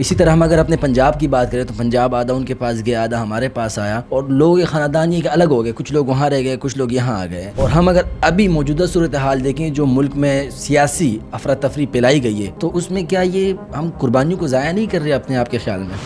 اسی طرح ہم اگر اپنے پنجاب کی بات کریں تو پنجاب آدھا ان کے پاس گیا، آدھا ہمارے پاس آیا، اور لوگ خاندان یہ کہ الگ ہو گئے، کچھ لوگ وہاں رہ گئے، کچھ لوگ یہاں آ گئے۔ اور ہم اگر ابھی موجودہ صورتحال دیکھیں جو ملک میں سیاسی افراتفری پھیلائی گئی ہے، تو اس میں کیا یہ ہم قربانیوں کو ضائع نہیں کر رہے اپنے آپ کے خیال میں؟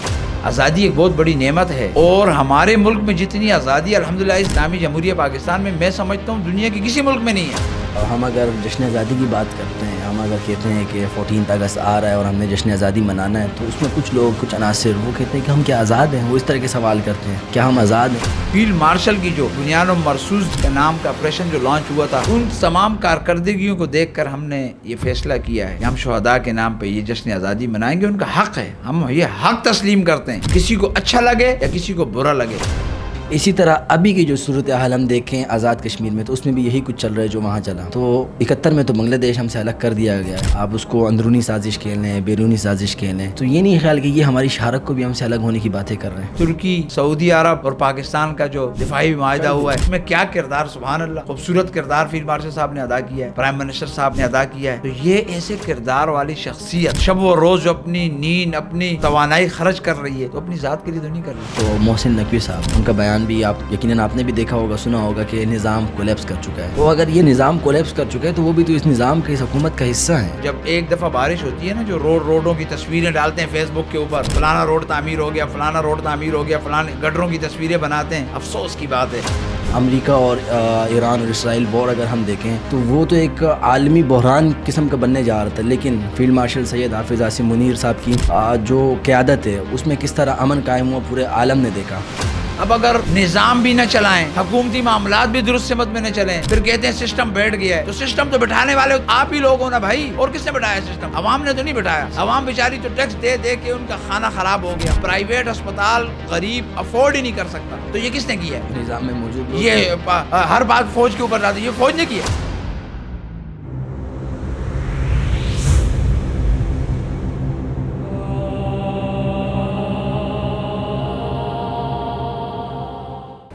آزادی ایک بہت بڑی نعمت ہے، اور ہمارے ملک میں جتنی آزادی الحمدللہ اسلامی جمہوریہ پاکستان میں سمجھتا ہوں دنیا کی کسی ملک میں نہیں ہے۔ اور ہم اگر جشن آزادی کی بات کرتے ہیں، ہم اگر کہتے ہیں کہ 14 اگست آ رہا ہے اور ہم نے جشن آزادی منانا ہے، تو اس میں کچھ لوگ، کچھ عناصر وہ کہتے ہیں کہ ہم کیا آزاد ہیں؟ وہ اس طرح کے سوال کرتے ہیں، کیا ہم آزاد ہیں؟ فیلڈ مارشل کی جو بنیاد و مرصوص کے نام کا آپریشن جو لانچ ہوا تھا، ان تمام کارکردگیوں کو دیکھ کر ہم نے یہ فیصلہ کیا ہے کہ ہم شہداء کے نام پہ یہ جشن آزادی منائیں گے۔ ان کا حق ہے، ہم یہ حق تسلیم کرتے ہیں، کسی کو اچھا لگے یا کسی کو برا لگے۔ اسی طرح ابھی کی جو صورتحال ہم دیکھیں آزاد کشمیر میں، تو اس میں بھی یہی کچھ چل رہا ہے جو وہاں چلا۔ تو 71 میں تو بنگلہ دیش ہم سے الگ کر دیا گیا ہے، آپ اس کو اندرونی سازش کہہ لیں، بیرونی سازش کہہ لیں، تو یہ نہیں خیال کہ یہ ہماری شارک کو بھی ہم سے الگ ہونے کی باتیں کر رہے ہیں۔ ترکی، سعودی عرب اور پاکستان کا جو دفاعی معاہدہ ہوا ہے، اس میں کیا کردار، سبحان اللہ، خوبصورت کردار فیلڈ مارشل صاحب نے ادا کیا ہے، پرائم منسٹر صاحب نے ادا کیا ہے۔ تو یہ ایسے کردار والی شخصیت شب و روز جو اپنی نیند، اپنی توانائی خرچ کر رہی ہے، تو اپنی ذات کے لیے تو نہیں کر رہی۔ تو محسن نقوی صاحب، ان کا بیان بھی یقیناً آپ نے بھی دیکھا ہوگا، سنا ہوگا کہ نظام کولیپس کر چکا ہے۔ تو اگر یہ نظام کولیپس کر چکا ہے تو وہ بھی تو اس نظام کی، اس حکومت کا حصہ ہیں۔ جب ایک دفعہ بارش ہوتی ہے نا، جو روڈوں کی تصویریں ڈالتے ہیں فیس بک کے اوپر، فلانا روڈ تعمیر ہو گیا، فلانا روڈ تعمیر ہو گیا، فلانے گڈروں کی تصویریں بناتے ہیں، افسوس کی بات ہے۔ امریکہ اور ایران اور اسرائیل وار اگر ہم دیکھیں تو وہ تو ایک عالمی بحران قسم کا بننے جا رہا تھا، لیکن فیلڈ مارشل سید حافظ عاصم منیر صاحب کی جو قیادت ہے، اس میں کس طرح امن قائم ہوا پورے عالم نے دیکھا۔ اب اگر نظام بھی نہ چلائیں، حکومتی معاملات بھی درست سمت میں نہ چلیں، پھر کہتے ہیں سسٹم بیٹھ گیا ہے، تو سسٹم تو بٹھانے والے آپ ہی لوگ ہو نا بھائی، اور کس نے بٹھایا سسٹم؟ عوام نے تو نہیں بٹھایا۔ عوام بیچاری تو ٹیکس دے دے کے ان کا کھانا خراب ہو گیا، پرائیویٹ اسپتال غریب افورڈ ہی نہیں کر سکتا، تو یہ کس نے کیا ہے؟ نظام میں موجود یہ ہر بات فوج کے اوپر ڈالتے، یہ فوج نے کیا۔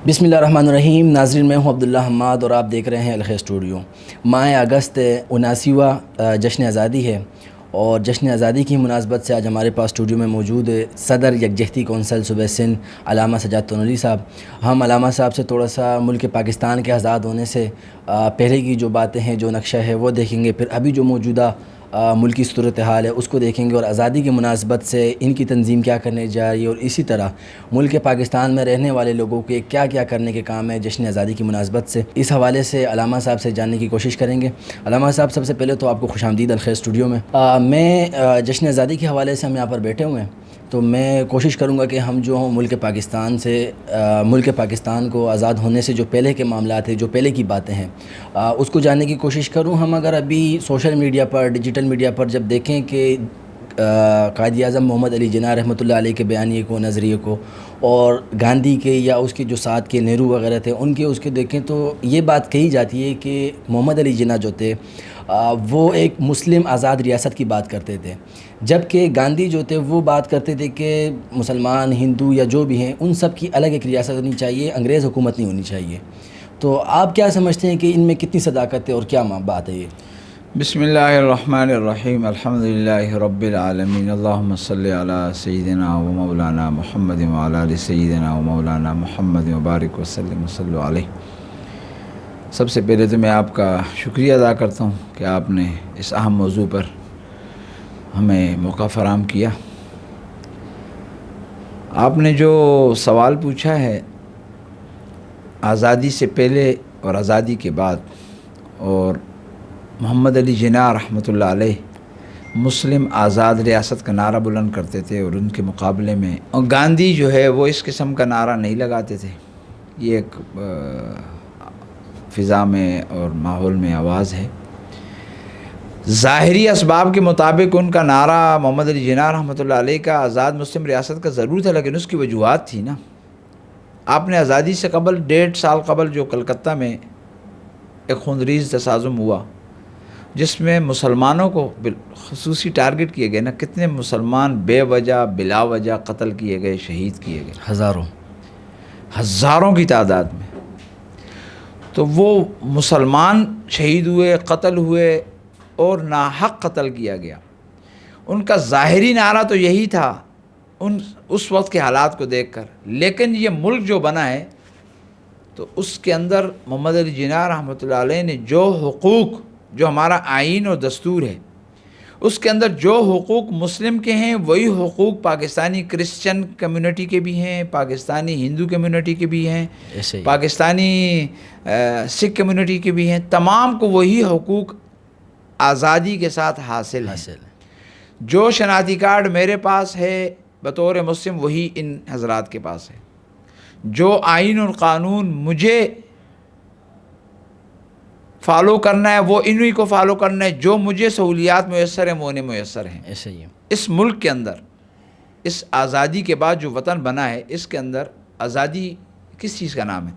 بسم اللہ الرحمن الرحیم۔ ناظرین، میں ہوں عبداللہ حماد اور آپ دیکھ رہے ہیں الخیر اسٹوڈیو۔ ماہ اگست 79واں جشن آزادی ہے، اور جشن آزادی کی مناسبت سے آج ہمارے پاس اسٹوڈیو میں موجود ہے صدر یکجہتی کونسل صوبہ سندھ علامہ سجاد تونلی صاحب۔ ہم علامہ صاحب سے تھوڑا سا ملک پاکستان کے آزاد ہونے سے پہلے کی جو باتیں ہیں، جو نقشہ ہے وہ دیکھیں گے، پھر ابھی جو موجودہ ملکی صورتحال ہے اس کو دیکھیں گے، اور آزادی کی مناسبت سے ان کی تنظیم کیا کرنے جا رہی ہے، اور اسی طرح ملک پاکستان میں رہنے والے لوگوں کے کیا کیا کرنے کے کام ہے جشن آزادی کی مناسبت سے، اس حوالے سے علامہ صاحب سے جاننے کی کوشش کریں گے۔ علامہ صاحب، سب سے پہلے تو آپ کو خوش آمدید الخیر اسٹوڈیو میں۔ میں جشن آزادی کے حوالے سے ہم یہاں پر بیٹھے ہوئے ہیں، تو میں کوشش کروں گا کہ ہم جو ہوں ملک پاکستان کو آزاد ہونے سے جو پہلے کے معاملات ہیں، جو پہلے کی باتیں ہیں، اس کو جاننے کی کوشش کروں۔ ہم اگر ابھی سوشل میڈیا پر، ڈیجیٹل میڈیا پر جب دیکھیں کہ قائد اعظم محمد علی جناح رحمۃ اللہ علیہ کے بیانیے کو، نظریے کو، اور گاندھی کے یا اس کے جو ساتھ کے نہرو وغیرہ تھے اس کے دیکھیں تو یہ بات کہی جاتی ہے کہ محمد علی جناح جو تھے وہ ایک مسلم آزاد ریاست کی بات کرتے تھے، جبکہ گاندھی جو تھے وہ بات کرتے تھے کہ مسلمان، ہندو یا جو بھی ہیں، ان سب کی الگ ایک ریاست ہونی چاہیے، انگریز حکومت نہیں ہونی چاہیے۔ تو آپ کیا سمجھتے ہیں کہ ان میں کتنی صداقت ہے اور کیا بات ہے یہ؟ بسم اللہ الرحمن الرحیم، الحمدللہ رب العالمین، اللہم صلی علی سیدنا و مولانا محمد و علی آل سیدنا و مولانا محمد وبارک وسلم وصلی علیہ۔ سب سے پہلے تو میں آپ کا شکریہ ادا کرتا ہوں کہ آپ نے اس اہم موضوع پر ہمیں موقع فراہم کیا۔ آپ نے جو سوال پوچھا ہے آزادی سے پہلے اور آزادی کے بعد، اور محمد علی جناح رحمۃ اللہ علیہ مسلم آزاد ریاست کا نعرہ بلند کرتے تھے، اور ان کے مقابلے میں اور گاندھی جو ہے وہ اس قسم کا نعرہ نہیں لگاتے تھے۔ یہ ایک فضا میں اور ماحول میں آواز ہے۔ ظاہری اسباب کے مطابق ان کا نعرہ محمد علی جناح رحمۃ اللہ علیہ کا آزاد مسلم ریاست کا ضرور تھا، لیکن اس کی وجوہات تھی نا۔ آپ نے آزادی سے قبل 1.5 سال قبل جو کلکتہ میں ایک خونریز تصادم ہوا، جس میں مسلمانوں کو خصوصی ٹارگٹ کیے گئے نا، کتنے مسلمان بے وجہ بلا وجہ قتل کیے گئے، شہید کیے گئے، ہزاروں کی تعداد میں۔ تو وہ مسلمان شہید ہوئے، قتل ہوئے اور ناحق قتل کیا گیا۔ ان کا ظاہری نعرہ تو یہی تھا اس وقت کے حالات کو دیکھ کر. لیکن یہ ملک جو بنا ہے تو اس کے اندر محمد علی جناح رحمۃ اللہ علیہ نے جو حقوق، جو ہمارا آئین اور دستور ہے، اس کے اندر جو حقوق مسلم کے ہیں وہی حقوق پاکستانی کرسچن کمیونٹی کے بھی ہیں، پاکستانی ہندو کمیونٹی کے بھی ہیں، ایسے ہی پاکستانی سکھ کمیونٹی کے بھی ہیں. تمام کو وہی حقوق آزادی کے ساتھ حاصل ہیں. جو شناختی کارڈ میرے پاس ہے بطور مسلم وہی ان حضرات کے پاس ہے. جو آئین اور قانون مجھے فالو کرنا ہے وہ انہی کو فالو کرنا ہے. جو مجھے سہولیات میسر ہیں وہ انہیں میسر ہیں. ایسے ہی ہے. اس ملک کے اندر اس آزادی کے بعد جو وطن بنا ہے اس کے اندر آزادی کس چیز کا نام ہے؟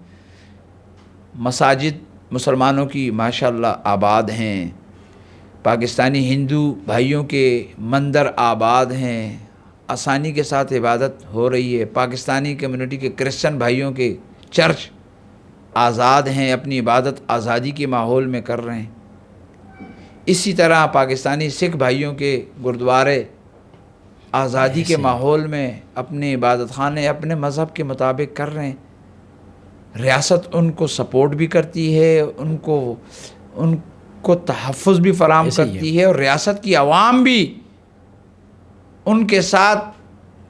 مساجد مسلمانوں کی ماشاءاللہ آباد ہیں، پاکستانی ہندو بھائیوں کے مندر آباد ہیں، آسانی کے ساتھ عبادت ہو رہی ہے. پاکستانی کمیونٹی کے کرسچن بھائیوں کے چرچ آزاد ہیں، اپنی عبادت آزادی کے ماحول میں کر رہے ہیں. اسی طرح پاکستانی سکھ بھائیوں کے گردوارے آزادی کے ماحول میں اپنے عبادت خانے اپنے مذہب کے مطابق کر رہے ہیں. ریاست ان کو سپورٹ بھی کرتی ہے، ان کو تحفظ بھی فراہم کرتی ہے، اور ریاست کی عوام بھی ان کے ساتھ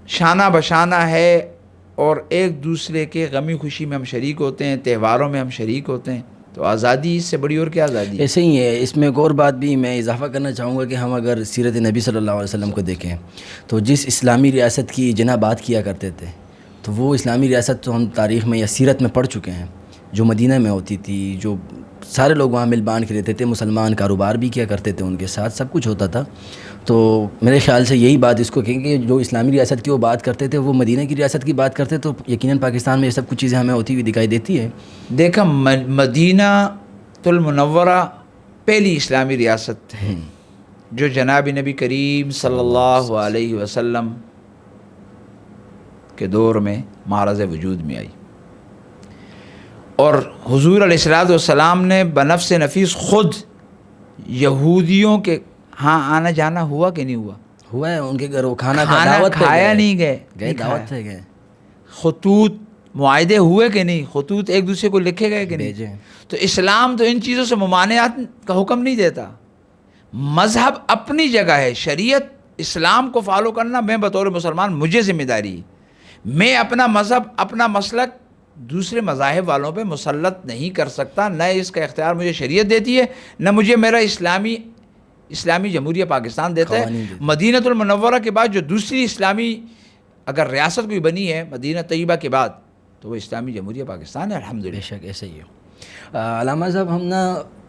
شانہ بشانہ ہے، اور ایک دوسرے کے غمی خوشی میں ہم شریک ہوتے ہیں، تہواروں میں ہم شریک ہوتے ہیں. تو آزادی اس سے بڑی اور کیا آزادی ہے؟ ایسے ہی ہے. اس میں ایک اور بات بھی میں اضافہ کرنا چاہوں گا کہ ہم اگر سیرت نبی صلی اللہ علیہ وسلم کو دیکھیں تو جس اسلامی ریاست کی جناح بات کیا کرتے تھے تو وہ اسلامی ریاست تو ہم تاریخ میں یا سیرت میں پڑھ چکے ہیں، جو مدینہ میں ہوتی تھی، جو سارے لوگ وہاں مل بانٹ کے رہتے تھے، مسلمان کاروبار بھی کیا کرتے تھے ان کے ساتھ، سب کچھ ہوتا تھا. تو میرے خیال سے یہی بات اس کو کہیں کہ جو اسلامی ریاست کی وہ بات کرتے تھے وہ مدینہ کی ریاست کی بات کرتے، تو یقیناً پاکستان میں یہ سب کچھ چیزیں ہمیں ہوتی ہوئی دکھائی دیتی ہے. دیکھا مدینہ المنورہ پہلی اسلامی ریاست ہے جو جناب نبی کریم صلی اللہ علیہ وسلم کے دور میں معرض وجود میں آئی، اور حضور علیہ السلام نے بنفس نفیس خود یہودیوں کے ہاں آنا جانا ہوا کہ نہیں ہوا ہے. ان کے گھر وہ کھانا کھایا نہیں گئے دعوت پہ گئے. خطوط معاہدے ہوئے کہ نہیں، خطوط ایک دوسرے کو لکھے گئے کہ نہیں. تو اسلام تو ان چیزوں سے ممانعت کا حکم نہیں دیتا. مذہب اپنی جگہ ہے، شریعت اسلام کو فالو کرنا میں بطور مسلمان مجھے ذمہ داری ہے. میں اپنا مذہب اپنا مسلک دوسرے مذاہب والوں پہ مسلط نہیں کر سکتا، نہ اس کا اختیار مجھے شریعت دیتی ہے، نہ مجھے میرا اسلامی جمہوریہ پاکستان دیتا ہے. مدینہ المنورہ کے بعد جو دوسری اسلامی اگر ریاست کوئی بنی ہے مدینہ طیبہ کے بعد تو وہ اسلامی جمہوریہ پاکستان ہے الحمدللہ. بے شک ایسا ہی ہے. علامہ صاحب ہم نا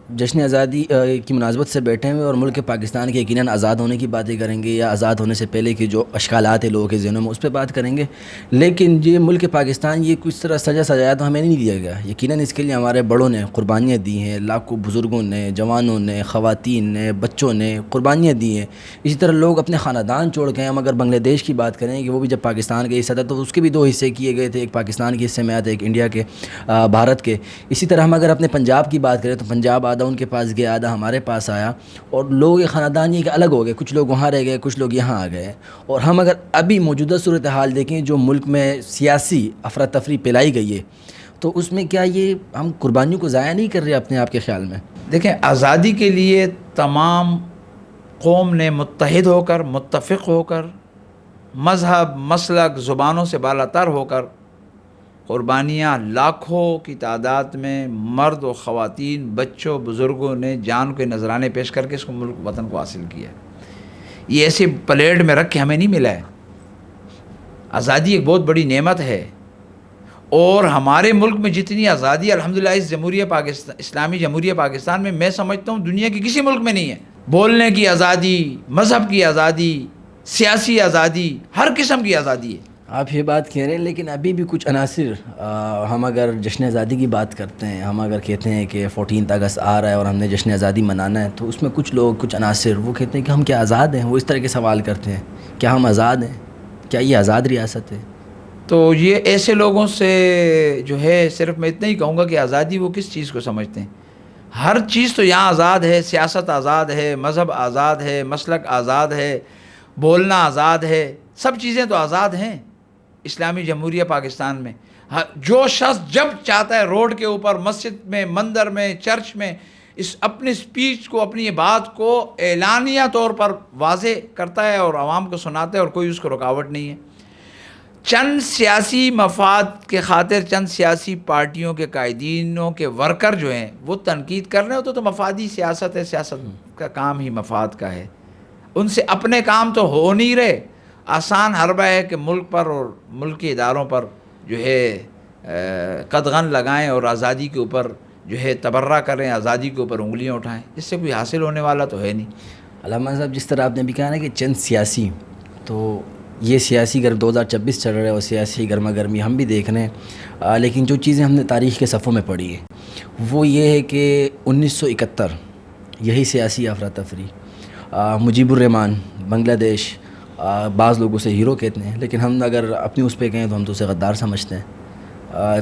جشن آزادی کی مناسبت سے بیٹھے ہوئے اور ملک پاکستان کے یقیناً آزاد ہونے کی باتیں کریں گے، یا آزاد ہونے سے پہلے کے جو اشکالات ہیں لوگوں کے ذہنوں میں اس پہ بات کریں گے. لیکن یہ ملک پاکستان یہ کچھ طرح سجایا تو ہمیں نہیں دیا گیا. یقیناً اس کے لیے ہمارے بڑوں نے قربانیاں دی ہیں، لاکھوں بزرگوں نے، جوانوں نے، خواتین نے، بچوں نے قربانیاں دی ہیں. اسی طرح لوگ اپنے خاندان چھوڑ کے، ہم اگر بنگلہ دیش کی بات کریں کہ وہ بھی جب پاکستان کا حصہ تھا تو اس کے بھی دو حصے کیے گئے تھے، ایک پاکستان کے حصے میں آیا تھا، ایک انڈیا کے بھارت کے. اسی طرح ہم اگر اپنے پنجاب کی بات کریں تو پنجاب آدھا ان کے پاس گیا، آدھا ہمارے پاس آیا، اور لوگ یہ خاندان یہ کہ الگ ہو گئے، کچھ لوگ وہاں رہ گئے، کچھ لوگ یہاں آ گئے. اور ہم اگر ابھی موجودہ صورتحال دیکھیں جو ملک میں سیاسی افراتفری پھیلائی گئی ہے تو اس میں کیا یہ ہم قربانیوں کو ضائع نہیں کر رہے اپنے آپ کے خیال میں؟ دیکھیں، آزادی کے لیے تمام قوم نے متحد ہو کر، متفق ہو کر، مذہب، مسلک، زبانوں سے بالا تر ہو کر قربانیاں لاکھوں کی تعداد میں مرد و خواتین، بچوں، بزرگوں نے جان کے نذرانے پیش کر کے اس کو ملک وطن کو حاصل کیا. یہ ایسے پلیٹ میں رکھ کے ہمیں نہیں ملا ہے. آزادی ایک بہت بڑی نعمت ہے، اور ہمارے ملک میں جتنی آزادی الحمدللہ اس جمہوریہ پاکستان، اسلامی جمہوریہ پاکستان میں سمجھتا ہوں دنیا کی کسی ملک میں نہیں ہے. بولنے کی آزادی، مذہب کی آزادی، سیاسی آزادی، ہر قسم کی آزادی ہے. آپ یہ بات کہہ رہے ہیں، لیکن ابھی بھی کچھ عناصر ہم اگر جشن آزادی کی بات کرتے ہیں، ہم اگر کہتے ہیں کہ 14 اگست آ رہا ہے اور ہم نے جشن آزادی منانا ہے، تو اس میں کچھ لوگ، کچھ عناصر وہ کہتے ہیں کہ ہم کیا آزاد ہیں؟ وہ اس طرح کے سوال کرتے ہیں، کیا ہم آزاد ہیں؟ کیا یہ آزاد ریاست ہے؟ تو یہ ایسے لوگوں سے جو ہے صرف میں اتنا ہی کہوں گا کہ آزادی وہ کس چیز کو سمجھتے ہیں. ہر چیز تو یہاں آزاد ہے، سیاست آزاد ہے، مذہب آزاد ہے، مسلک آزاد ہے، بولنا آزاد ہے، سب چیزیں تو آزاد ہیں اسلامی جمہوریہ پاکستان میں. جو شخص جب چاہتا ہے روڈ کے اوپر، مسجد میں، مندر میں، چرچ میں اپنی سپیچ کو، اپنی بات کو اعلانیہ طور پر واضح کرتا ہے اور عوام کو سناتا ہے اور کوئی اس کو رکاوٹ نہیں ہے. چند سیاسی مفاد کے خاطر چند سیاسی پارٹیوں کے قائدینوں کے ورکر جو ہیں وہ تنقید کر رہے ہوتے تو مفادی سیاست ہے. سیاست کا کام ہی مفاد کا ہے. ان سے اپنے کام تو ہو نہیں رہے. آسان حربہ ہے کہ ملک پر اور ملکی اداروں پر جو ہے قدغن لگائیں اور آزادی کے اوپر جو ہے تبرہ کریں، آزادی کے اوپر انگلیاں اٹھائیں. اس سے کوئی حاصل ہونے والا تو ہے نہیں. علامہ صاحب، جس طرح آپ نے بھی کہا نا کہ چند سیاسی، تو یہ سیاسی 2024 چل رہا ہے اور سیاسی گرما گرمی ہم بھی دیکھ رہے ہیں، لیکن جو چیزیں ہم نے تاریخ کے صفحوں میں پڑھی ہیں وہ یہ ہے کہ 1971 یہی سیاسی افراتفری، مجیب الرحمان بنگلہ دیش، بعض لوگ اسے ہیرو کہتے ہیں، لیکن ہم اگر اپنی اس پہ کہیں تو ہم تو اسے غدار سمجھتے ہیں.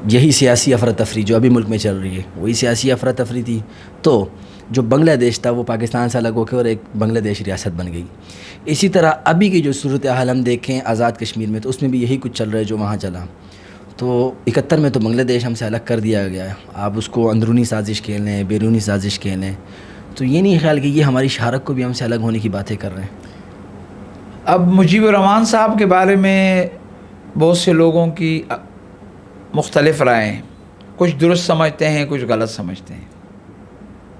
یہی سیاسی افراتفری جو ابھی ملک میں چل رہی ہے وہی سیاسی افراتفری تھی. تو جو بنگلہ دیش تھا وہ پاکستان سے الگ ہو کے اور ایک بنگلہ دیش ریاست بن گئی. اسی طرح ابھی کی جو صورتحال ہم دیکھیں آزاد کشمیر میں، تو اس میں بھی یہی کچھ چل رہا ہے جو وہاں چلا. تو 71 میں تو بنگلہ دیش ہم سے الگ کر دیا گیا ہے. آپ اس کو اندرونی سازش کہہ لیں، بیرونی سازش کہہ لیں، تو یہ نہیں خیال کہ یہ ہماری شہرت کو بھی ہم سے الگ ہونے کی باتیں کر رہے ہیں. اب مجیب الرحمان صاحب کے بارے میں بہت سے لوگوں کی مختلف رائے ہیں. کچھ درست سمجھتے ہیں، کچھ غلط سمجھتے ہیں.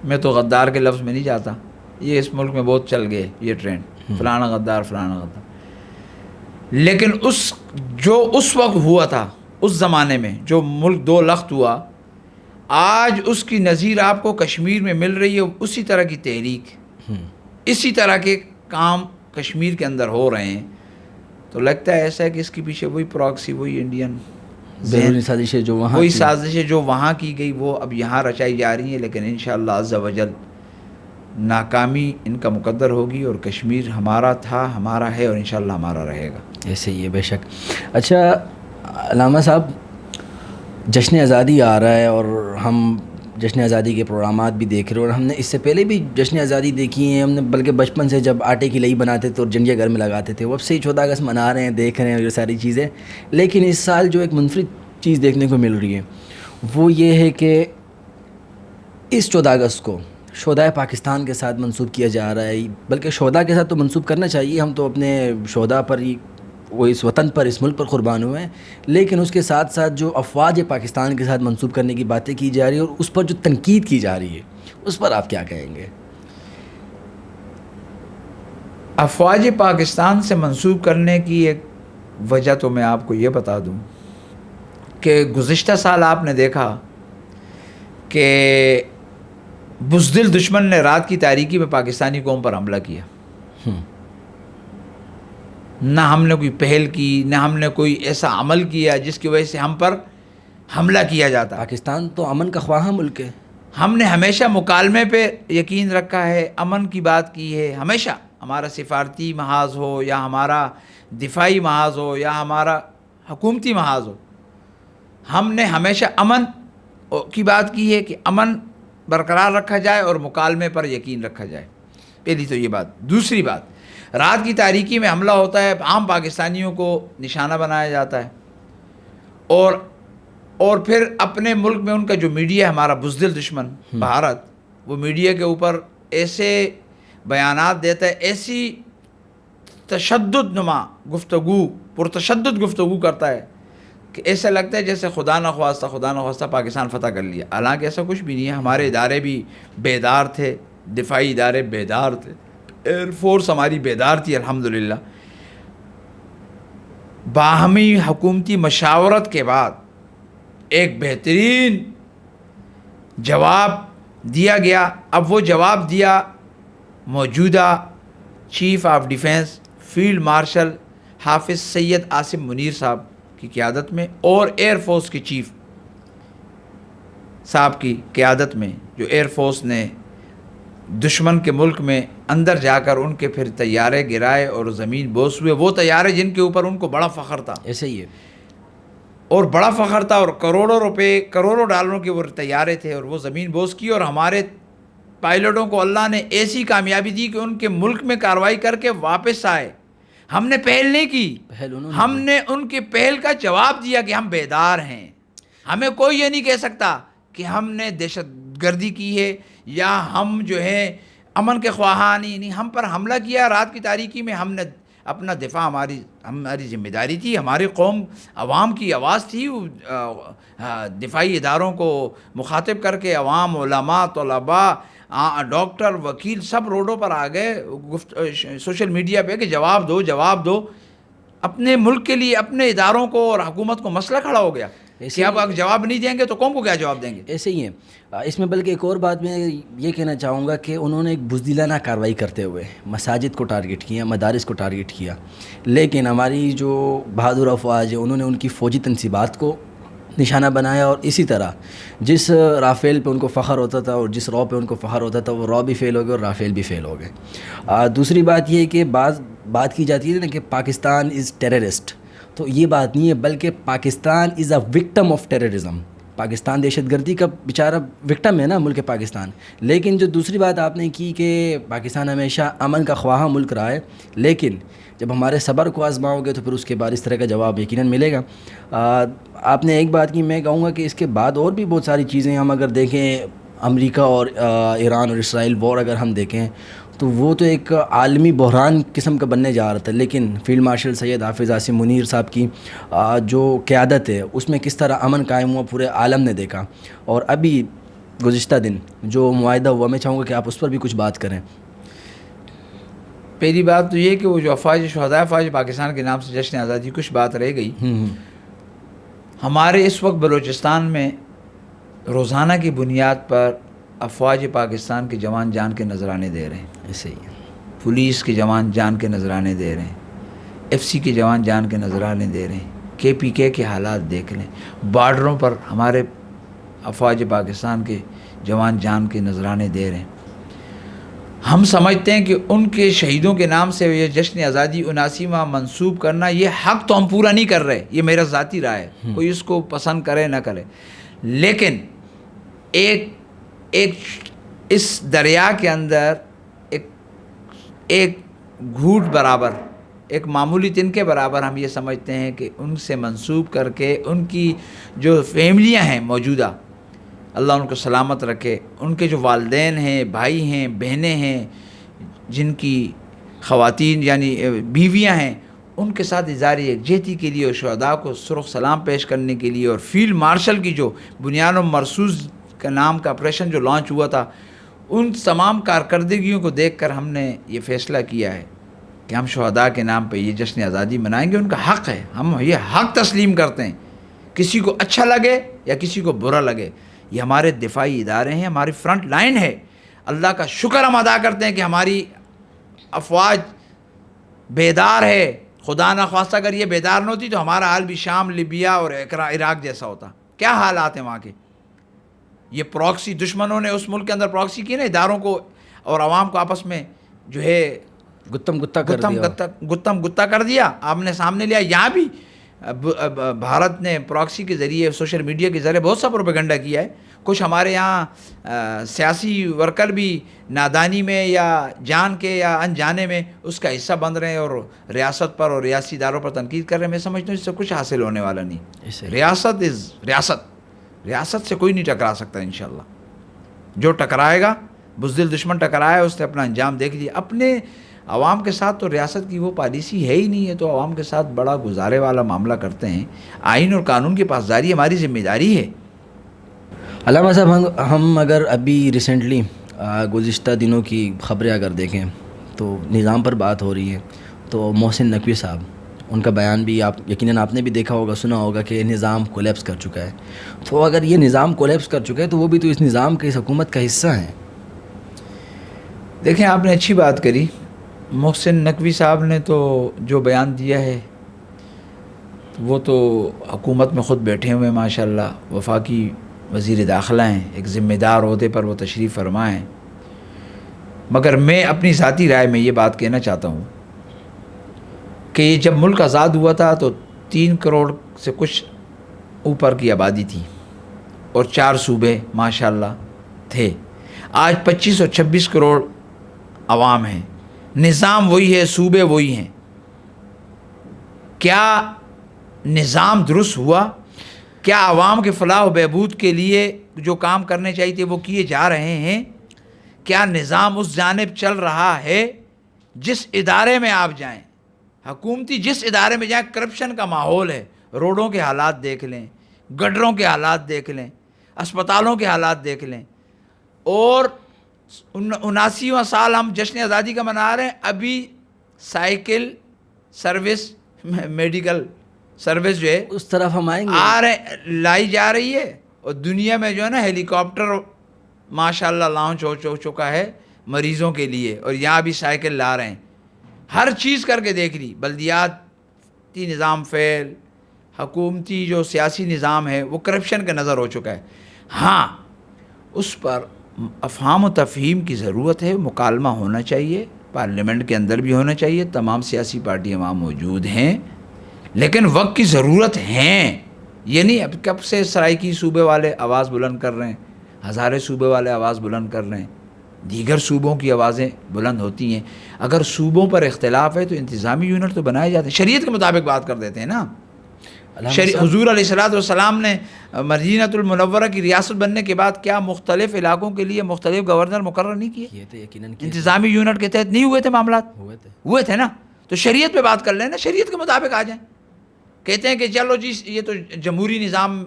میں تو غدار کے لفظ میں نہیں جاتا. یہ اس ملک میں بہت چل گئے یہ ٹرینڈ، فلانا غدار فلانا غدار. لیکن جو اس وقت ہوا تھا، اس زمانے میں جو ملک دو لخت ہوا، آج اس کی نظیر آپ کو کشمیر میں مل رہی ہے. اسی طرح کی تحریک، اسی طرح کے کام کشمیر کے اندر ہو رہے ہیں. تو لگتا ہے ایسا ہے کہ اس کے پیچھے وہی پراکسی، وہی انڈین بیرونی سازشیں جو وہاں وہی سازشیں جو وہاں کی گئی وہ اب یہاں رچائی جا رہی ہیں. لیکن انشاءاللہ عز و جل ناکامی ان کا مقدر ہوگی اور کشمیر ہمارا تھا، ہمارا ہے اور انشاءاللہ ہمارا رہے گا. ایسے ہی ہے، بے شک. اچھا علامہ صاحب، جشن آزادی آ رہا ہے اور ہم جشن آزادی کے پروگرامات بھی دیکھ رہے ہیں، اور ہم نے اس سے پہلے بھی جشن آزادی دیکھی ہیں. ہم نے بلکہ بچپن سے جب آٹے کی لئی بناتے تھے اور جنڈیا گھر میں لگاتے تھے، وہ اب سے ہی 14 اگست منا رہے ہیں، دیکھ رہے ہیں یہ ساری چیزیں. لیکن اس سال جو ایک منفرد چیز دیکھنے کو مل رہی ہے وہ یہ ہے کہ اس 14 اگست کو شہدائے پاکستان کے ساتھ منسوب کیا جا رہا ہے. بلکہ شہداء کے ساتھ تو منسوب کرنا چاہیے، ہم تو اپنے شہداء پر ہی، وہ اس وطن پر، اس ملک پر قربان ہوئے ہیں. لیکن اس کے ساتھ ساتھ جو افواج پاکستان کے ساتھ منسوب کرنے کی باتیں کی جا رہی ہیں اور اس پر جو تنقید کی جا رہی ہے، اس پر آپ کیا کہیں گے؟ افواج پاکستان سے منسوب کرنے کی ایک وجہ تو میں آپ کو یہ بتا دوں کہ گزشتہ سال آپ نے دیکھا کہ بزدل دشمن نے رات کی تاریکی میں پاکستانی قوم پر حملہ کیا. نہ ہم نے کوئی پہل کی، نہ ہم نے کوئی ایسا عمل کیا جس کی وجہ سے ہم پر حملہ کیا جاتا. پاکستان تو امن کا خواہاں ملک ہے. ہم نے ہمیشہ مکالمے پہ یقین رکھا ہے، امن کی بات کی ہے. ہمیشہ ہمارا سفارتی محاذ ہو یا ہمارا دفاعی محاذ ہو یا ہمارا حکومتی محاذ ہو، ہم نے ہمیشہ امن کی بات کی ہے کہ امن برقرار رکھا جائے اور مکالمے پر یقین رکھا جائے. پہلی تو یہ بات. دوسری بات، رات کی تاریکی میں حملہ ہوتا ہے، عام پاکستانیوں کو نشانہ بنایا جاتا ہے، اور پھر اپنے ملک میں ان کا جو میڈیا ہے، ہمارا بزدل دشمن بھارت، وہ میڈیا کے اوپر ایسے بیانات دیتا ہے، ایسی تشدد نما گفتگو، پرتشدد گفتگو کرتا ہے کہ ایسا لگتا ہے جیسے خدا نخواستہ پاکستان فتح کر لیا. حالانکہ ایسا کچھ بھی نہیں ہے. ہمارے ادارے بھی بیدار تھے، دفاعی ادارے بیدار تھے، ایئر فورس ہماری بیدار تھی الحمدللہ. باہمی حکومتی مشاورت کے بعد ایک بہترین جواب دیا گیا. اب وہ جواب دیا موجودہ chief of defence field marshal حافظ سید عاصم منیر صاحب کی قیادت میں اور ایئر فورس کے چیف صاحب کی قیادت میں، جو ایئر فورس نے دشمن کے ملک میں اندر جا کر ان کے پھر طیارے گرائے اور زمین بوس ہوئے. وہ طیارے جن کے اوپر ان کو بڑا فخر تھا، ایسے ہی ہے، اور بڑا فخر تھا، اور کروڑوں روپے، کروڑوں ڈالروں کے وہ طیارے تھے، اور وہ زمین بوس کی. اور ہمارے پائلٹوں کو اللہ نے ایسی کامیابی دی کہ ان کے ملک میں کارروائی کر کے واپس آئے. ہم نے پہل نہیں کی، پہل انہوں نے ہم نے ان کی پہل کا جواب دیا کہ ہم بیدار ہیں. ہمیں کوئی یہ نہیں کہہ سکتا کہ ہم نے دہشت گردی کی ہے یا ہم جو ہے امن کے خواہاں نہیں. ہم پر حملہ کیا رات کی تاریکی میں، ہم نے اپنا دفاع، ہماری ذمہ داری تھی، ہماری قوم عوام کی آواز تھی. دفاعی اداروں کو مخاطب کر کے عوام، علماء، طلباء، ڈاکٹر، وکیل سب روڈوں پر آ گئے سوشل میڈیا پہ کہ جواب دو، جواب دو. اپنے ملک کے لیے اپنے اداروں کو اور حکومت کو مسئلہ کھڑا ہو گیا کہ اب اگر جواب نہیں دیں گے تو قوم کو کیا جواب دیں گے. ایسے ہی ہیں. اس میں بلکہ ایک اور بات میں یہ کہنا چاہوں گا کہ انہوں نے ایک بزدلانہ کارروائی کرتے ہوئے مساجد کو ٹارگٹ کیا، مدارس کو ٹارگٹ کیا، لیکن ہماری جو بہادر افواج ہے انہوں نے ان کی فوجی تنصیبات کو نشانہ بنایا. اور اسی طرح جس رافیل پہ ان کو فخر ہوتا تھا اور جس رو پہ ان کو فخر ہوتا تھا، وہ رو بھی فیل ہو گئے اور رافیل بھی فیل ہو گئے. دوسری بات یہ ہے کہ بات کی جاتی ہے نا کہ پاکستان از ٹیررسٹ، تو یہ بات نہیں ہے، بلکہ Pakistan is a victim of terrorism. Pakistan دہشت گردی کا بیچارہ وکٹم ہے نا ملک پاکستان. لیکن جو دوسری بات آپ نے کی کہ پاکستان ہمیشہ امن کا خواہاں ملک رہا ہے، لیکن جب ہمارے صبر کو آزماؤ گے تو پھر اس کے بعد اس طرح کا جواب یقیناً ملے گا. آپ نے ایک بات کی، میں کہوں گا کہ اس کے بعد اور بھی بہت ساری چیزیں ہم اگر دیکھیں، امریکہ اور ایران اور اسرائیل وار اگر ہم دیکھیں تو وہ تو ایک عالمی بحران قسم کا بننے جا رہا تھا. لیکن فیلڈ مارشل سید حافظ عاصم منیر صاحب کی جو قیادت ہے اس میں کس طرح امن قائم ہوا پورے عالم نے دیکھا. اور ابھی گزشتہ دن جو معاہدہ ہوا، میں چاہوں گا کہ آپ اس پر بھی کچھ بات کریں. پہلی بات تو یہ کہ وہ جو شہداء افواج پاکستان کے نام سے جشن آزادی کچھ بات رہ گئی. ہمارے اس وقت بلوچستان میں روزانہ کی بنیاد پر افواج پاکستان کے جوان جان کے نذرانے دے رہے ہیں. ایسے ہی پولیس کے جوان جان کے نذرانے دے رہے ہیں، ایف سی کے جوان جان کے نذرانے دے رہے ہیں. کے پی کے حالات دیکھ لیں، بارڈروں پر ہمارے افواج پاکستان کے جوان جان کے نذرانے دے رہے ہیں. ہم سمجھتے ہیں کہ ان کے شہیدوں کے نام سے یہ جشن آزادی 79واں منسوب کرنا، یہ حق تو ہم پورا نہیں کر رہے. یہ میرا ذاتی رائے ہے، کوئی اس کو پسند کرے نہ کرے. لیکن ایک اس دریا کے اندر ایک گھوٹ برابر، ایک معمولی تنکے برابر ہم یہ سمجھتے ہیں کہ ان سے منسوب کر کے ان کی جو فیملیاں ہیں موجودہ، اللہ ان کو سلامت رکھے، ان کے جو والدین ہیں، بھائی ہیں، بہنیں ہیں، جن کی خواتین یعنی بیویاں ہیں، ان کے ساتھ اظہار یکجہتی کے لیے اور شہداء کو سرخ سلام پیش کرنے کے لیے، اور فیلڈ مارشل کی جو بنیان و مرصوص کا نام کا آپریشن جو لانچ ہوا تھا، ان تمام کارکردگیوں کو دیکھ کر ہم نے یہ فیصلہ کیا ہے کہ ہم شہداء کے نام پہ یہ جشن آزادی منائیں گے. ان کا حق ہے، ہم یہ حق تسلیم کرتے ہیں. کسی کو اچھا لگے یا کسی کو برا لگے، یہ ہمارے دفاعی ادارے ہیں، ہماری فرنٹ لائن ہے. اللہ کا شکر ہم ادا کرتے ہیں کہ ہماری افواج بیدار ہے. خدا نہ خواستہ اگر یہ بیدار نہ ہوتی تو ہمارا حال بھی شام، لیبیا اور عراق جیسا ہوتا. کیا حالات ہیں وہاں کے. یہ پراکسی دشمنوں نے اس ملک کے اندر پراکسی کی نا، اداروں کو اور عوام کو آپس میں جو ہے گتم گتا کر دیا. آپ نے سامنے لیا. یہاں بھی بھارت نے پراکسی کے ذریعے، سوشل میڈیا کے ذریعے بہت سا پروپیگنڈا کیا ہے. کچھ ہمارے یہاں سیاسی ورکر بھی نادانی میں یا جان کے یا انجانے میں اس کا حصہ بن رہے ہیں اور ریاست پر اور ریاسی اداروں پر تنقید کر رہے ہیں. میں سمجھتا ہوں اس سے کچھ حاصل ہونے والا نہیں. ریاست سے کوئی نہیں ٹکرا سکتا انشاءاللہ. جو ٹکرائے گا، بزدل دشمن ٹکرایا، اس نے اپنا انجام دیکھ لیا. اپنے عوام کے ساتھ تو ریاست کی وہ پالیسی ہے ہی نہیں ہے، تو عوام کے ساتھ بڑا گزارے والا معاملہ کرتے ہیں. آئین اور قانون کی پاسداری ہماری ذمہ داری ہے. علامہ صاحب، ہم اگر ابھی ریسنٹلی گزشتہ دنوں کی خبریں اگر دیکھیں تو نظام پر بات ہو رہی ہے، تو محسن نقوی صاحب، ان کا بیان بھی یقیناً آپ نے بھی دیکھا ہوگا، سنا ہوگا کہ نظام کولیپس کر چکا ہے. تو اگر یہ نظام کولیپس کر چکا ہے تو وہ بھی تو اس نظام کے، اس حکومت کا حصہ ہیں. دیکھیں، آپ نے اچھی بات کری. محسن نقوی صاحب نے تو جو بیان دیا ہے وہ تو حکومت میں خود بیٹھے ہوئے ماشاءاللہ، وفاقی وزیر داخلہ ہیں، ایک ذمہ دار عہدے پر وہ تشریف فرما ہیں. مگر میں اپنی ذاتی رائے میں یہ بات کہنا چاہتا ہوں کہ یہ جب ملک آزاد ہوا تھا تو 3 کروڑ سے کچھ اوپر کی آبادی تھی اور 4 صوبے ماشاءاللہ تھے. آج 25 اور 26 کروڑ عوام ہیں. نظام وہی ہے، صوبے وہی ہیں. کیا نظام درست ہوا؟ کیا عوام کے فلاح و بہبود کے لیے جو کام کرنے چاہیے تھے وہ کیے جا رہے ہیں؟ کیا نظام اس جانب چل رہا ہے؟ جس ادارے میں آپ جائیں، حکومتی جس ادارے میں جائیں، کرپشن کا ماحول ہے. روڈوں کے حالات دیکھ لیں، گٹروں کے حالات دیکھ لیں، اسپتالوں کے حالات دیکھ لیں. اور 79واں سال ہم جشن آزادی کا منا رہے ہیں، ابھی سائیکل سروس، میڈیکل سروس جو ہے اس طرف ہم آئیں گے. لائی جا رہی ہے. اور دنیا میں جو ہے نا ہیلی کاپٹر ماشاء اللہ لانچ ہو چکا ہے مریضوں کے لیے، اور یہاں بھی سائیکل لا رہے ہیں. ہر چیز کر کے دیکھ لی. بلدیاتی نظام فیل، حکومتی جو سیاسی نظام ہے وہ کرپشن کا نظر ہو چکا ہے. ہاں، اس پر افہام و تفہیم کی ضرورت ہے. مکالمہ ہونا چاہیے، پارلیمنٹ کے اندر بھی ہونا چاہیے. تمام سیاسی پارٹیاں وہاں موجود ہیں، لیکن وقت کی ضرورت ہیں. یہ نہیں اب کب سے سرائیکی صوبے والے آواز بلند کر رہے ہیں، ہزارے صوبے والے آواز بلند کر رہے ہیں، دیگر صوبوں کی آوازیں بلند ہوتی ہیں. اگر صوبوں پر اختلاف ہے تو انتظامی یونٹ تو بنائے جاتے ہیں، شریعت کے مطابق بات کر دیتے ہیں نا. حضور علیہ السلام نے مدینۃ المنورہ کی ریاست بننے کے بعد کیا مختلف علاقوں کے لیے مختلف گورنر مقرر نہیں کیے؟ انتظامی یونٹ کے تحت نہیں ہوئے تھے معاملات؟ ہوئے تھے نا. تو شریعت پہ بات کر لیں نا، شریعت کے مطابق آ جائیں. کہتے ہیں کہ چلو جی یہ تو جمہوری نظام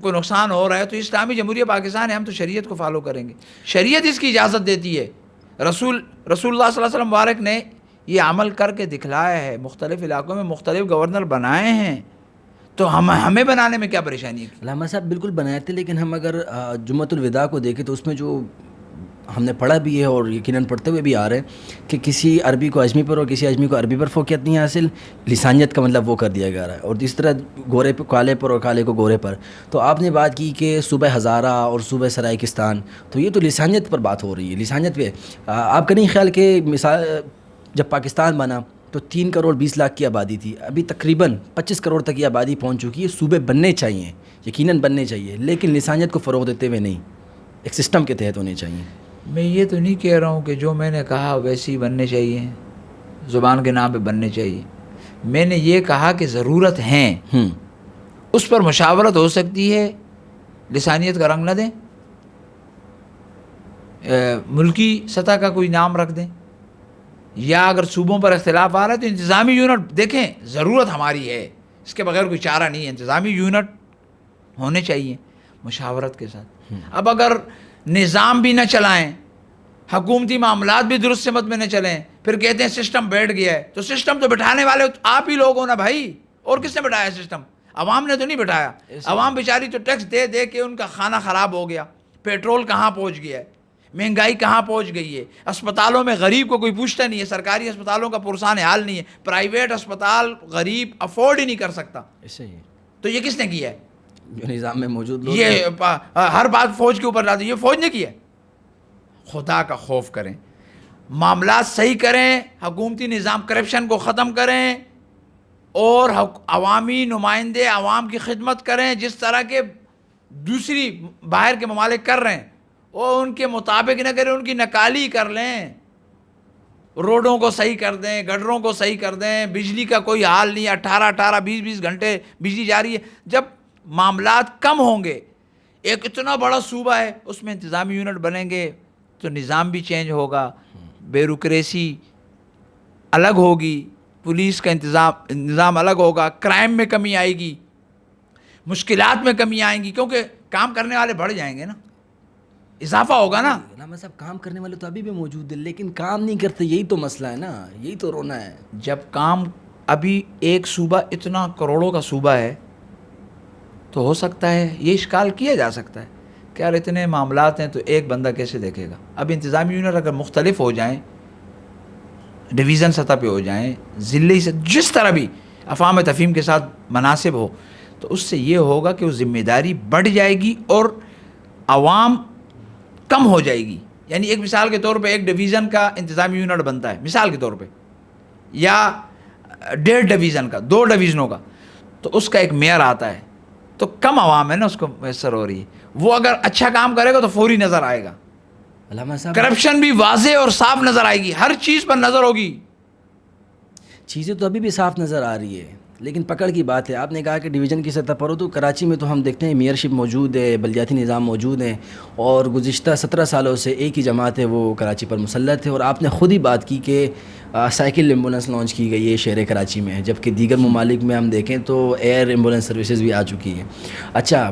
کو نقصان ہو رہا ہے، تو اسلامی جمہوریہ پاکستان ہے، ہم تو شریعت کو فالو کریں گے. شریعت اس کی اجازت دیتی ہے. رسول اللہ صلی اللہ علیہ وسلم مبارک نے یہ عمل کر کے دکھلایا ہے، مختلف علاقوں میں مختلف گورنر بنائے ہیں. تو ہمیں بنانے میں کیا پریشانی ہے؟ علامہ صاحب بالکل بنائے تھے، لیکن ہم اگر جمعۃ الوداع کو دیکھیں تو اس میں جو ہم نے پڑھا بھی ہے اور یقیناً پڑھتے ہوئے بھی آ رہے ہیں کہ کسی عربی کو اجمی پر اور کسی اجمی کو عربی پر فوقیت نہیں حاصل. لسانیت کا مطلب وہ کر دیا گیا رہا ہے. اور اس طرح گورے پہ کالے پر اور کالے کو گورے پر. تو آپ نے بات کی کہ صوبہ ہزارہ اور صوبہ سرائیکستان، تو یہ تو لسانیت پر بات ہو رہی ہے. لسانیت پہ آپ کا نہیں خیال کہ مثال جب پاکستان بنا تو 3 کروڑ 20 لاکھ کی آبادی تھی، ابھی تقریباً 25 کروڑ تک کی آبادی پہنچ چکی ہے. صوبے بننے چاہیے، یقیناً بننے چاہیے، لیکن لسانیت کو فروغ دیتے ہوئے نہیں، ایک سسٹم کے تحت ہونے چاہیے. میں یہ تو نہیں کہہ رہا ہوں کہ جو میں نے کہا ویسے ہی بننے چاہیے، زبان کے نام پہ بننے چاہیے. میں نے یہ کہا کہ ضرورت ہیں، اس پر مشاورت ہو سکتی ہے. لسانیت کا رنگ نہ دیں، ملکی سطح کا کوئی نام رکھ دیں، یا اگر صوبوں پر اختلاف آ رہا ہے تو انتظامی یونٹ دیکھیں. ضرورت ہماری ہے، اس کے بغیر کوئی چارہ نہیں ہے. انتظامی یونٹ ہونے چاہیے مشاورت کے ساتھ. اب اگر نظام بھی نہ چلائیں، حکومتی معاملات بھی درست سمت میں نہ چلیں، پھر کہتے ہیں سسٹم بیٹھ گیا ہے، تو سسٹم تو بٹھانے والے آپ ہی لوگ ہو نا بھائی. اور کس نے بٹھایا سسٹم؟ عوام نے تو نہیں بٹھایا. عوام بیچاری تو ٹیکس دے دے کے ان کا کھانا خراب ہو گیا. پیٹرول کہاں پہنچ گیا ہے، مہنگائی کہاں پہنچ گئی ہے. اسپتالوں میں غریب کو کوئی پوچھتا نہیں ہے. سرکاری اسپتالوں کا پرسان حال نہیں ہے. پرائیویٹ اسپتال غریب افورڈ ہی نہیں کر سکتا. تو یہ کس نے کیا ہے؟ جو نظام میں موجود لوگ. یہ ہر بات فوج کے اوپر لاتے، یہ فوج نے کیا ہے. خدا کا خوف کریں، معاملات صحیح کریں، حکومتی نظام کرپشن کو ختم کریں، اور عوامی نمائندے عوام کی خدمت کریں جس طرح کے دوسری باہر کے ممالک کر رہے ہیں. اور ان کے مطابق نہ کریں، ان کی نکالی کر لیں. روڈوں کو صحیح کر دیں، گٹروں کو صحیح کر دیں. بجلی کا کوئی حال نہیں، 18 20 گھنٹے بجلی جاری ہے. جب معاملات کم ہوں گے، ایک اتنا بڑا صوبہ ہے اس میں انتظامی یونٹ بنیں گے تو نظام بھی چینج ہوگا، بیوروکریسی الگ ہوگی، پولیس کا نظام الگ ہوگا، کرائم میں کمی آئے گی، مشکلات میں کمی آئیں گی، کیونکہ کام کرنے والے بڑھ جائیں گے نا، اضافہ ہوگا نا. علامہ صاحب کام کرنے والے تو ابھی بھی موجود ہیں، لیکن کام نہیں کرتے. یہی تو مسئلہ ہے نا، یہی تو رونا ہے. جب کام ابھی ایک صوبہ اتنا کروڑوں کا صوبہ ہے تو ہو سکتا ہے یہ اشکال کیا جا سکتا ہے کہ یار اتنے معاملات ہیں تو ایک بندہ کیسے دیکھے گا. اب انتظامی یونٹ اگر مختلف ہو جائیں، ڈویژن سطح پہ ہو جائیں، ضلعی سے جس طرح بھی افہام تفہیم کے ساتھ مناسب ہو، تو اس سے یہ ہوگا کہ وہ ذمہ داری بڑھ جائے گی اور عوام کم ہو جائے گی. یعنی ایک مثال کے طور پہ ایک ڈویژن کا انتظامی یونٹ بنتا ہے مثال کے طور پہ، یا 1.5 ڈویژن کا، 2 ڈویژنوں کا، تو اس کا ایک میئر آتا ہے، تو کم عوام ہے نا اس کو میسر ہو رہی ہے. وہ اگر اچھا کام کرے گا تو فوری نظر آئے گا. علامہ صاحب کرپشن بھی واضح اور صاف نظر آئے گی، ہر چیز پر نظر ہوگی. چیزیں تو ابھی بھی صاف نظر آ رہی ہے، لیکن پکڑ کی بات ہے. آپ نے کہا کہ ڈویژن کی سطح پر ہو، تو کراچی میں تو ہم دیکھتے ہیں میئرشپ موجود ہے، بلدیاتی نظام موجود ہیں، اور گزشتہ 17 سالوں سے ایک ہی جماعت ہے وہ کراچی پر مسلط ہے. اور آپ نے خود ہی بات کی کہ سائیکل ایمبولینس لانچ کی گئی ہے شہر کراچی میں، جبکہ دیگر ممالک میں ہم دیکھیں تو ایئر ایمبولینس سروسز بھی آ چکی ہیں. اچھا،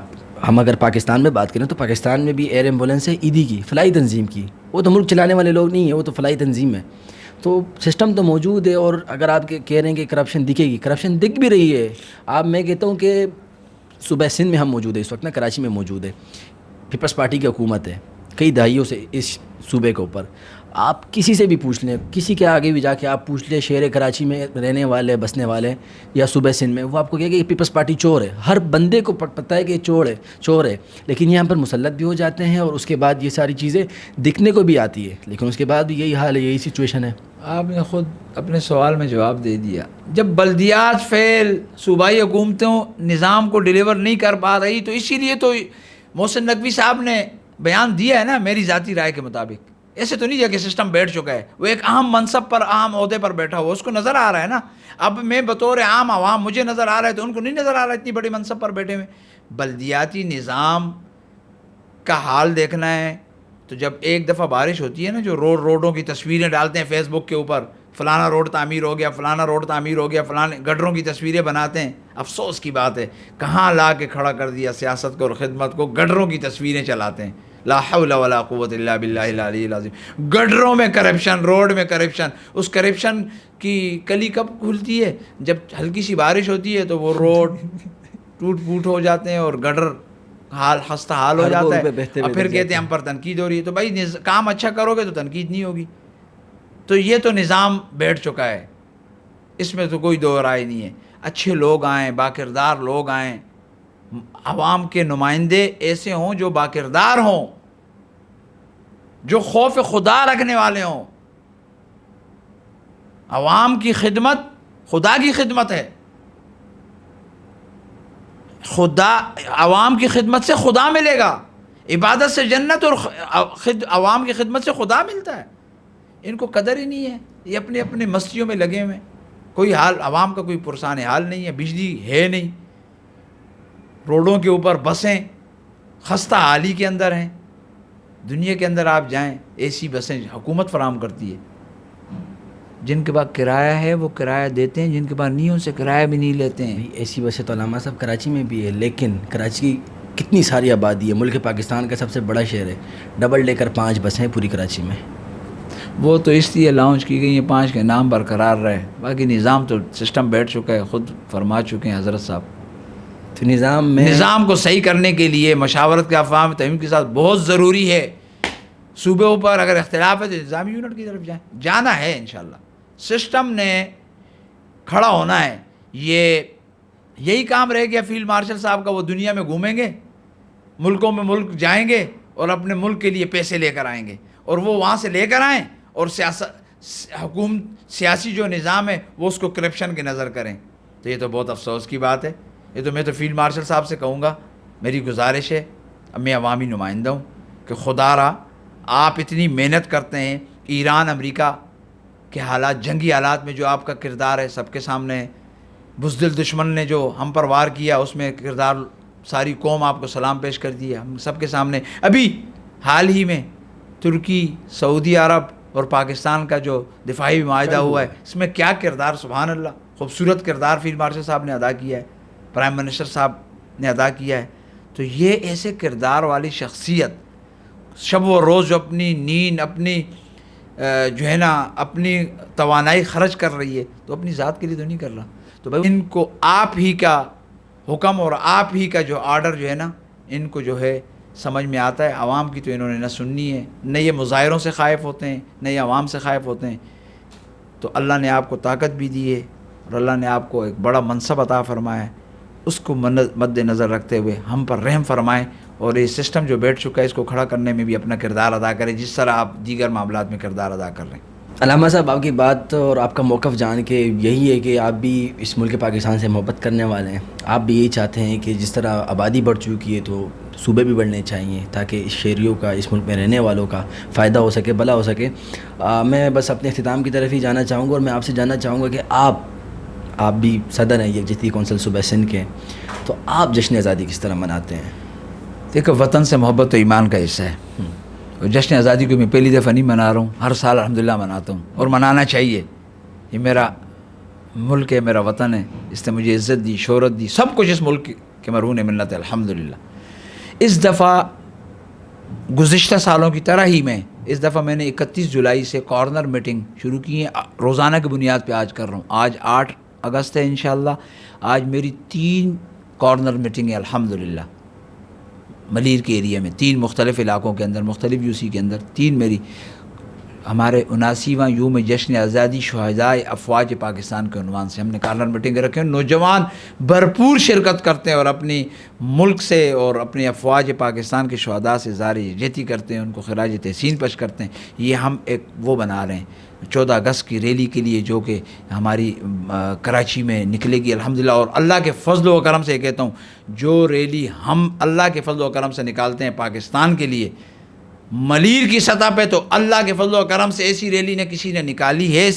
ہم اگر پاکستان میں بات کریں تو پاکستان میں بھی ایئر ایمبولینس ہے ایدی کی، فلاحی تنظیم کی. وہ تو ملک چلانے والے لوگ نہیں ہیں، وہ تو فلاحی تنظیم ہے. تو سسٹم تو موجود ہے. اور اگر آپ کہہ رہے ہیں کہ کرپشن دکھے گی، کرپشن دکھ بھی رہی ہے. میں کہتا ہوں کہ صوبہ سندھ میں ہم موجود ہیں اس وقت نا، کراچی میں موجود ہے، پیپلز پارٹی کی حکومت ہے کئی دہائیوں سے اس صوبے کے اوپر. آپ کسی سے بھی پوچھ لیں، کسی کے آگے بھی جا کے آپ پوچھ لیں شہر کراچی میں رہنے والے بسنے والے یا صوبہ سندھ میں، وہ آپ کو کہے گا کہ پیپلز پارٹی چور ہے. ہر بندے کو پتہ ہے کہ چور ہے، لیکن یہاں پر مسلط بھی ہو جاتے ہیں، اور اس کے بعد یہ ساری چیزیں دکھنے کو بھی آتی ہے، لیکن اس کے بعد بھی یہی حال ہے، یہی سچویشن ہے. آپ نے خود اپنے سوال میں جواب دے دیا. جب بلدیات فیل، صوبائی حکومتوں نظام کو ڈیلیور نہیں کر پا رہی، تو اسی لیے تو محسن نقوی صاحب نے بیان دیا ہے نا، میری ذاتی رائے کے مطابق. ایسے تو نہیں ہے کہ سسٹم بیٹھ چکا ہے، وہ ایک اہم منصب پر، اہم عہدے پر بیٹھا ہوا، اس کو نظر آ رہا ہے نا. اب میں بطور عام عوام مجھے نظر آ رہا ہے، تو ان کو نہیں نظر آ رہا ہے اتنی بڑی منصب پر بیٹھے ہوئے. بلدیاتی نظام کا حال دیکھنا ہے تو جب ایک دفعہ بارش ہوتی ہے نا، جو روڈوں کی تصویریں ڈالتے ہیں فیس بک کے اوپر، فلانا روڈ تعمیر ہو گیا، فلانا روڈ تعمیر ہو گیا، فلانے گڈروں کی تصویریں بناتے ہیں. افسوس کی بات ہے، کہاں لا کے کھڑا کر دیا سیاست کو اور خدمت کو، گڈروں کی تصویریں چلاتے ہیں. لا حول ولا قوت الا باللہ العلی العظیم. گڈروں میں کرپشن، روڈ میں کرپشن. اس کرپشن کی کلی کب کھلتی ہے؟ جب ہلکی سی بارش ہوتی ہے تو وہ روڈ ٹوٹ پھوٹ ہو جاتے ہیں اور گڈر خستہ حال ہو جاتا ہے، اور پھر کہتے ہیں ہم پر تنقید ہو رہی ہے. تو بھائی کام اچھا کرو گے تو تنقید نہیں ہوگی. تو یہ تو نظام بیٹھ چکا ہے، اس میں تو کوئی دو رائے نہیں ہے. اچھے لوگ آئیں، باکردار لوگ آئیں، عوام کے نمائندے ایسے ہوں جو باکردار ہوں، جو خوف خدا رکھنے والے ہوں. عوام کی خدمت خدا کی خدمت ہے. عوام کی خدمت سے خدا ملے گا. عبادت سے جنت، اور عوام کی خدمت سے خدا ملتا ہے. ان کو قدر ہی نہیں ہے، یہ اپنے اپنے مستیوں میں لگے ہوئے. کوئی حال عوام کا کوئی پرسان حال نہیں ہے، بجلی ہے نہیں، روڈوں کے اوپر بسیں خستہ حالی کے اندر ہیں. دنیا کے اندر آپ جائیں، اے سی بسیں حکومت فراہم کرتی ہے. جن کے پاس کرایہ ہے وہ کرایہ دیتے ہیں، جن کے پاس نہیں ہے ان سے کرایہ بھی نہیں لیتے ہیں. ایسی بسیں تو علامہ صاحب کراچی میں بھی ہے، لیکن کراچی کی کتنی ساری آبادی ہے، ملک پاکستان کا سب سے بڑا شہر ہے. ڈبل ڈیکر 5 بسیں پوری کراچی میں. وہ تو اس لیے لانچ کی گئی ہیں 5 کے نام برقرار رہے، باقی نظام تو سسٹم بیٹھ چکا ہے. خود فرما چکے ہیں حضرت صاحب. تو نظام کو صحیح کرنے کے لیے مشاورت کے افہام تہیم کے ساتھ بہت ضروری ہے. صوبوں پر اگر اختلاف ہے تو نظامی یونٹ کی طرف جانا ہے. انشاءاللہ سسٹم نے کھڑا ہونا ہے. یہی کام رہ گیا فیلڈ مارشل صاحب کا. وہ دنیا میں گھومیں گے، ملکوں میں ملک جائیں گے، اور اپنے ملک کے لیے پیسے لے کر آئیں گے، اور وہ وہاں سے لے کر آئیں، اور سیاسی جو نظام ہے وہ اس کو کرپشن کی نظر کریں. تو یہ تو بہت افسوس کی بات ہے. یہ تو میں تو فیلڈ مارشل صاحب سے کہوں گا، میری گزارش ہے، اب میں عوامی نمائندہ ہوں، کہ خدا را آپ اتنی محنت کرتے ہیں. ایران امریکہ کے حالات، جنگی حالات میں جو آپ کا کردار ہے سب کے سامنے ہے. بزدل دشمن نے جو ہم پر وار کیا اس میں کردار، ساری قوم آپ کو سلام پیش کر دی ہے ہم سب کے سامنے. ابھی حال ہی میں ترکی، سعودی عرب اور پاکستان کا جو دفاعی معاہدہ ہوا ہے، اس میں کیا کردار، سبحان اللہ، خوبصورت کردار فیلڈ مارشل صاحب نے ادا کیا ہے، پرائم منسٹر صاحب نے ادا کیا ہے. تو یہ ایسے کردار والی شخصیت شب و روز جو اپنی نیند، اپنی جو ہے نا اپنی توانائی خرچ کر رہی ہے، تو اپنی ذات کے لیے تو نہیں کر رہا. تو بھائی ان کو آپ ہی کا حکم اور آپ ہی کا جو آرڈر جو ہے نا، ان کو جو ہے سمجھ میں آتا ہے. عوام کی تو انہوں نے نہ سننی ہے، نہ یہ مظاہروں سے خائف ہوتے ہیں، نہ یہ عوام سے خائف ہوتے ہیں. تو اللہ نے آپ کو طاقت بھی دی ہے، اور اللہ نے آپ کو ایک بڑا منصب عطا فرمایا ہے. اس کو مد نظر رکھتے ہوئے ہم پر رحم فرمائیں، اور یہ سسٹم جو بیٹھ چکا ہے اس کو کھڑا کرنے میں بھی اپنا کردار ادا کریں، جس طرح آپ دیگر معاملات میں کردار ادا کر رہے ہیں. علامہ صاحب آپ کی بات اور آپ کا موقف جان کے یہی ہے کہ آپ بھی اس ملک پاکستان سے محبت کرنے والے ہیں. آپ بھی یہی چاہتے ہیں کہ جس طرح آبادی بڑھ چکی ہے تو صوبے بھی بڑھنے چاہیے تاکہ اس شہریوں کا, اس ملک میں رہنے والوں کا فائدہ ہو سکے, بھلا ہو سکے. میں بس اپنے اختتام کی طرف ہی جانا چاہوں گا اور میں آپ سے جاننا چاہوں گا کہ آپ بھی صدر ہیں یکجہتی کونسل صوبہ سندھ کے, تو آپ جشن آزادی کس طرح مناتے ہیں؟ دیکھو, وطن سے محبت تو ایمان کا حصہ ہے. اور جشن آزادی کو میں پہلی دفعہ نہیں منا رہا ہوں, ہر سال الحمدللہ مناتا ہوں اور منانا چاہیے. یہ میرا ملک ہے, میرا وطن ہے, اس نے مجھے عزت دی, شہرت دی, سب کچھ اس ملک کے مرہون منت ہے الحمدللہ. اس دفعہ گزشتہ سالوں کی طرح ہی اس دفعہ میں نے 31 جولائی سے کارنر میٹنگ شروع کی ہے, روزانہ کی بنیاد پہ آج کر رہا ہوں. آج 8 اگست ہے انشاءاللہ. آج میری 3 کارنر میٹنگ ہے الحمدللہ ملیر کے ایریا میں, 3 مختلف علاقوں کے اندر, مختلف یو سی کے اندر 3 میری ہمارے 79واں یوم جشن آزادی شہدائے افواج پاکستان کے عنوان سے ہم نے کارنر میٹنگ رکھے ہیں. نوجوان بھرپور شرکت کرتے ہیں اور اپنی ملک سے اور اپنے افواج پاکستان کے شہداء سے اظہار یکجہتی کرتے ہیں, ان کو خراج تحسین پیش کرتے ہیں. یہ ہم ایک وہ بنا رہے ہیں 14 اگست کی ریلی کے لیے جو کہ ہماری کراچی میں نکلے گی الحمدللہ. اور اللہ کے فضل و کرم سے کہتا ہوں, جو ریلی ہم اللہ کے فضل و کرم سے نکالتے ہیں پاکستان کے لیے ملیر کی سطح پہ, تو اللہ کے فضل و کرم سے ایسی ریلی نہ کسی نے نکالی ہے,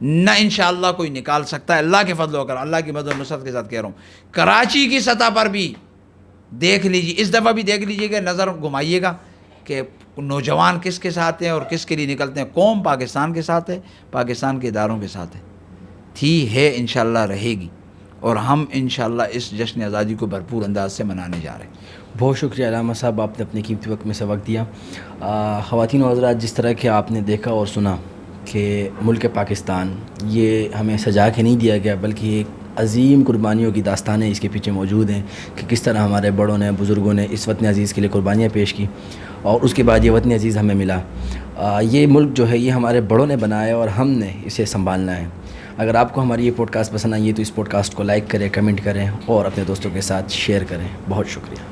نہ انشاءاللہ کوئی نکال سکتا ہے. اللہ کے فضل و کرم, اللہ کی مدد و نصرت کے ساتھ کہہ رہا ہوں. کراچی کی سطح پر بھی دیکھ لیجیے, اس دفعہ بھی دیکھ لیجیے کہ نظر گھمائیے گا کہ نوجوان کس کے ساتھ ہیں اور کس کے لیے نکلتے ہیں. قوم پاکستان کے ساتھ ہے, پاکستان کے اداروں کے ساتھ ہے انشاءاللہ رہے گی, اور ہم انشاءاللہ اس جشن آزادی کو بھرپور انداز سے منانے جا رہے ہیں. بہت شکریہ علامہ صاحب, آپ نے اپنے قیمتی وقت میں سے وقت دیا. خواتین و حضرات, جس طرح کہ آپ نے دیکھا اور سنا کہ ملک پاکستان یہ ہمیں سجا کے نہیں دیا گیا, بلکہ ایک عظیم قربانیوں کی داستانیں اس کے پیچھے موجود ہیں کہ کس طرح ہمارے بڑوں نے, بزرگوں نے اس وطن عزیز کے لیے قربانیاں پیش کی اور اس کے بعد یہ وطن عزیز ہمیں ملا. یہ ملک جو ہے یہ ہمارے بڑوں نے بنایا اور ہم نے اسے سنبھالنا ہے. اگر آپ کو ہماری یہ پوڈ کاسٹ پسند آئی ہے تو اس پوڈ کاسٹ کو لائک کریں, کمنٹ کریں اور اپنے دوستوں کے ساتھ شیئر کریں. بہت شکریہ.